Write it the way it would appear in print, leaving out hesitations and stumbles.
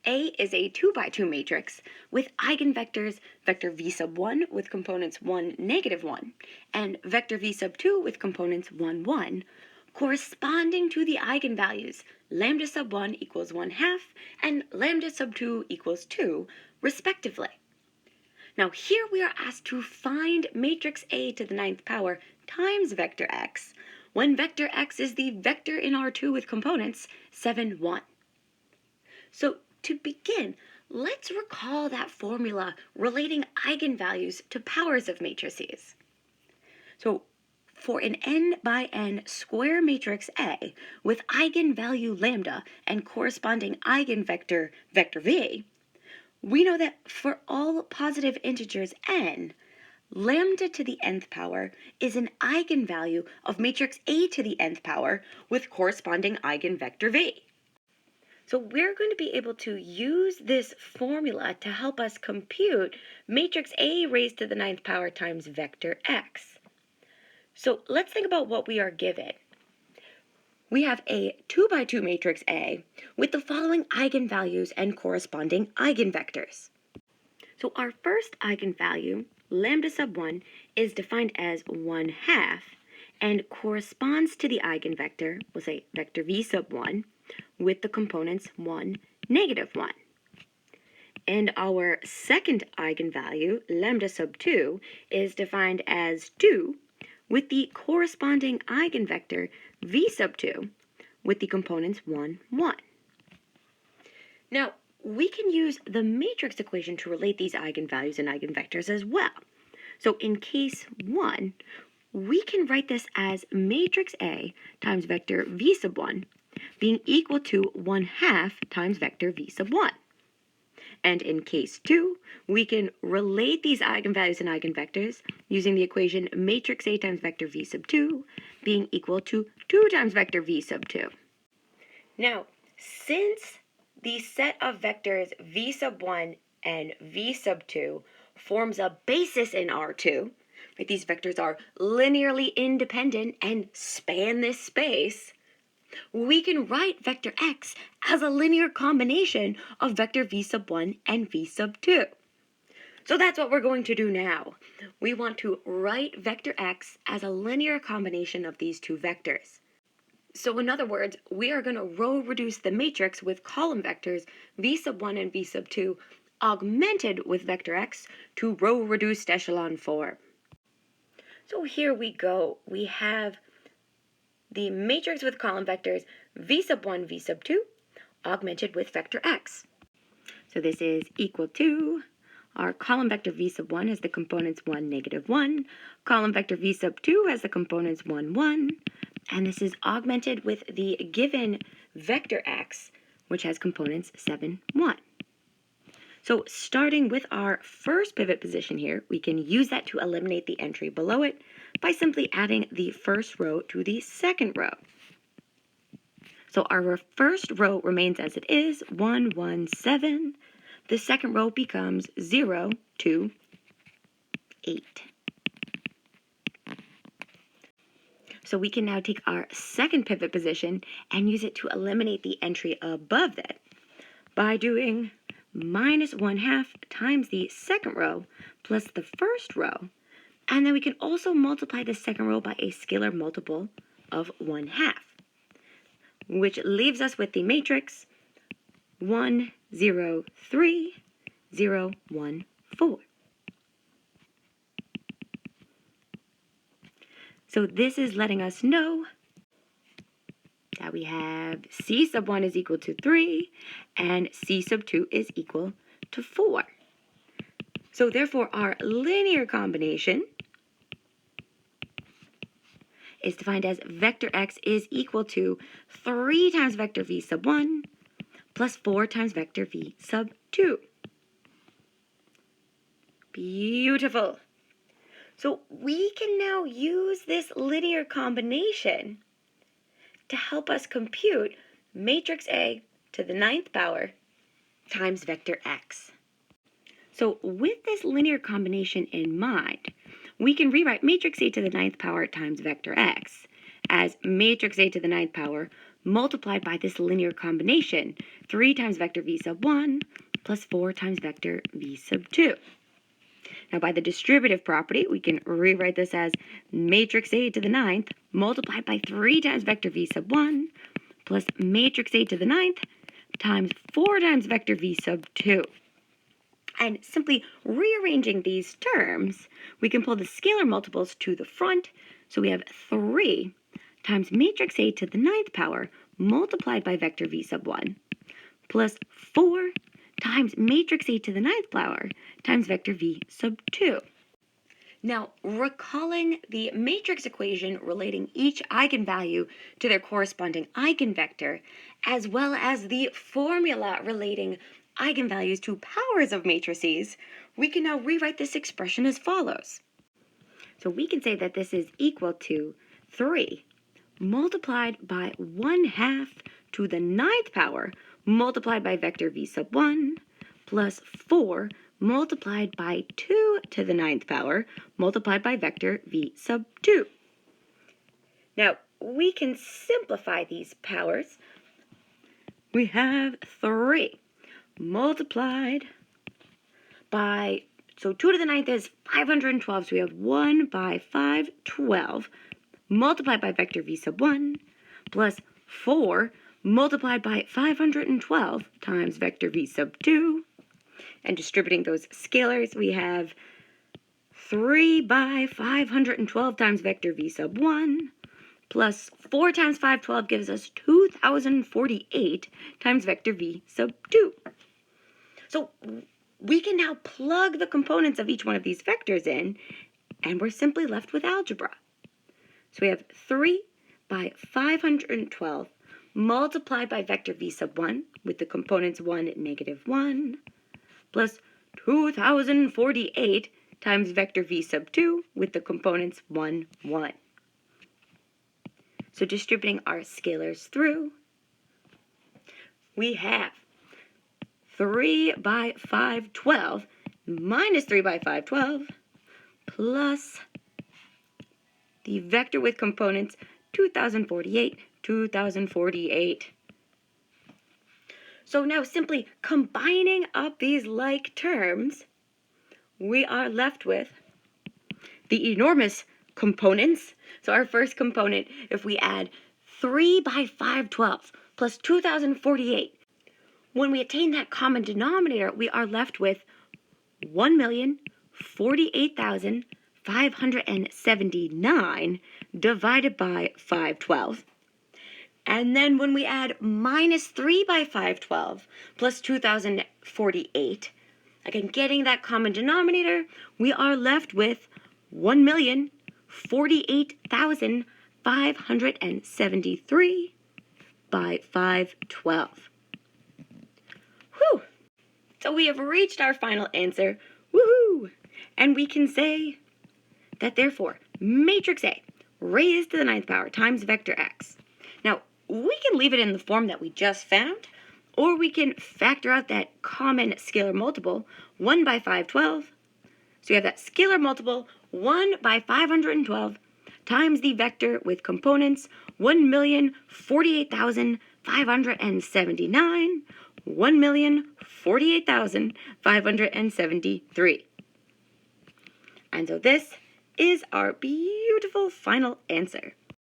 A is a 2 by 2 matrix with eigenvectors vector v sub 1 with components 1, negative 1, and vector v sub 2 with components 1, 1, corresponding to the eigenvalues lambda sub 1 equals 1/2 and lambda sub 2 equals 2, respectively. Now here we are asked to find matrix A to the 9th power times vector x, when vector x is the vector in R2 with components 7, 1. So to begin, let's recall that formula relating eigenvalues to powers of matrices. So for an n by n square matrix A with eigenvalue lambda and corresponding eigenvector vector v, we know that for all positive integers n, lambda to the nth power is an eigenvalue of matrix A to the nth power with corresponding eigenvector v. So we're going to be able to use this formula to help us compute matrix A raised to the 9th power times vector x. So let's think about what we are given. We have a 2 by 2 matrix A with the following eigenvalues and corresponding eigenvectors. So our first eigenvalue, lambda sub 1, is defined as 1/2 and corresponds to the eigenvector, we'll say vector v sub 1, with the components 1, negative 1. And our second eigenvalue, lambda sub 2, is defined as 2 with the corresponding eigenvector v sub 2 with the components 1, 1. Now, we can use the matrix equation to relate these eigenvalues and eigenvectors as well. So in case 1, we can write this as matrix A times vector v sub 1 being equal to 1/2 times vector v sub 1. And in case 2, we can relate these eigenvalues and eigenvectors using the equation matrix A times vector v sub 2 being equal to 2 times vector v sub 2. Now, since the set of vectors v sub 1 and v sub 2 forms a basis in R2, right, these vectors are linearly independent and span this space, we can write vector x as a linear combination of vector v sub 1 and v sub 2. So that's what we're going to do now. We want to write vector x as a linear combination of these two vectors. So in other words, we are going to row reduce the matrix with column vectors v sub 1 and v sub 2 augmented with vector x to row reduced echelon form. So here we go. We have the matrix with column vectors v sub 1, v sub 2, augmented with vector x. So this is equal to, our column vector v sub 1 has the components 1, negative 1, column vector v sub 2 has the components 1, 1, and this is augmented with the given vector x, which has components 7, 1. So starting with our first pivot position here, we can use that to eliminate the entry below it by simply adding the first row to the second row. So our first row remains as it is, 1, 1, 7. The second row becomes 0, 2, 8. So we can now take our second pivot position and use it to eliminate the entry above that by doing minus 1/2 times the second row plus the first row, and then we can also multiply the second row by a scalar multiple of 1/2, which leaves us with the matrix 1, 0, 3, 0, 1, 4. So this is letting us know that we have C sub 1 is equal to 3 and C sub 2 is equal to 4. So therefore our linear combination is defined as vector x is equal to 3 times vector v sub 1 plus 4 times vector v sub 2. Beautiful. So we can now use this linear combination to help us compute matrix A to the 9th power times vector x. So with this linear combination in mind, we can rewrite matrix A to the 9th power times vector x as matrix A to the 9th power multiplied by this linear combination, 3 times vector v sub 1 plus 4 times vector v sub 2. Now, by the distributive property, we can rewrite this as matrix A to the 9th multiplied by 3 times vector v sub 1 plus matrix A to the 9th times 4 times vector v sub 2. And simply rearranging these terms, we can pull the scalar multiples to the front. So we have 3 times matrix A to the 9th power multiplied by vector v sub 1 plus 4 times matrix A to the 9th power times vector v sub 2. Now, recalling the matrix equation relating each eigenvalue to their corresponding eigenvector, as well as the formula relating eigenvalues to powers of matrices, we can now rewrite this expression as follows. So we can say that this is equal to 3 multiplied by 1/2 to the 9th power multiplied by vector v sub 1 plus 4 multiplied by 2 to the 9th power multiplied by vector v sub 2. Now, we can simplify these powers. We have 3 multiplied by, so 2 to the 9th is 512, so we have 1 by 512 multiplied by vector v sub 1 plus 4 multiplied by 512 times vector v sub 2. And distributing those scalars, we have 3 by 512 times vector v sub 1 plus 4 times 512 gives us 2,048 times vector v sub 2. So we can now plug the components of each one of these vectors in, and we're simply left with algebra. So we have 3 by 512 multiplied by vector v sub 1 with the components 1, -1, plus 2,048 times vector v sub 2 with the components 1, 1. So distributing our scalars through, we have 3 by 512 minus 3 by 512 plus the vector with components 2,048, 2,048. So now simply combining up these like terms, we are left with the enormous components. So our first component, if we add 3 by 512 plus 2,048, when we attain that common denominator, we are left with 1,048,579 divided by 512. And then when we add minus 3 by 512 plus 2,048, again, getting that common denominator, we are left with 1,048,573 by 512. Whew! So we have reached our final answer. Woohoo! And we can say that therefore, matrix A raised to the 9th power times vector x. Now, we can leave it in the form that we just found, or we can factor out that common scalar multiple, 1 by 512. So we have that scalar multiple, 1 by 512, times the vector with components, 1,048,579, 1,048,573. And so this is our beautiful final answer.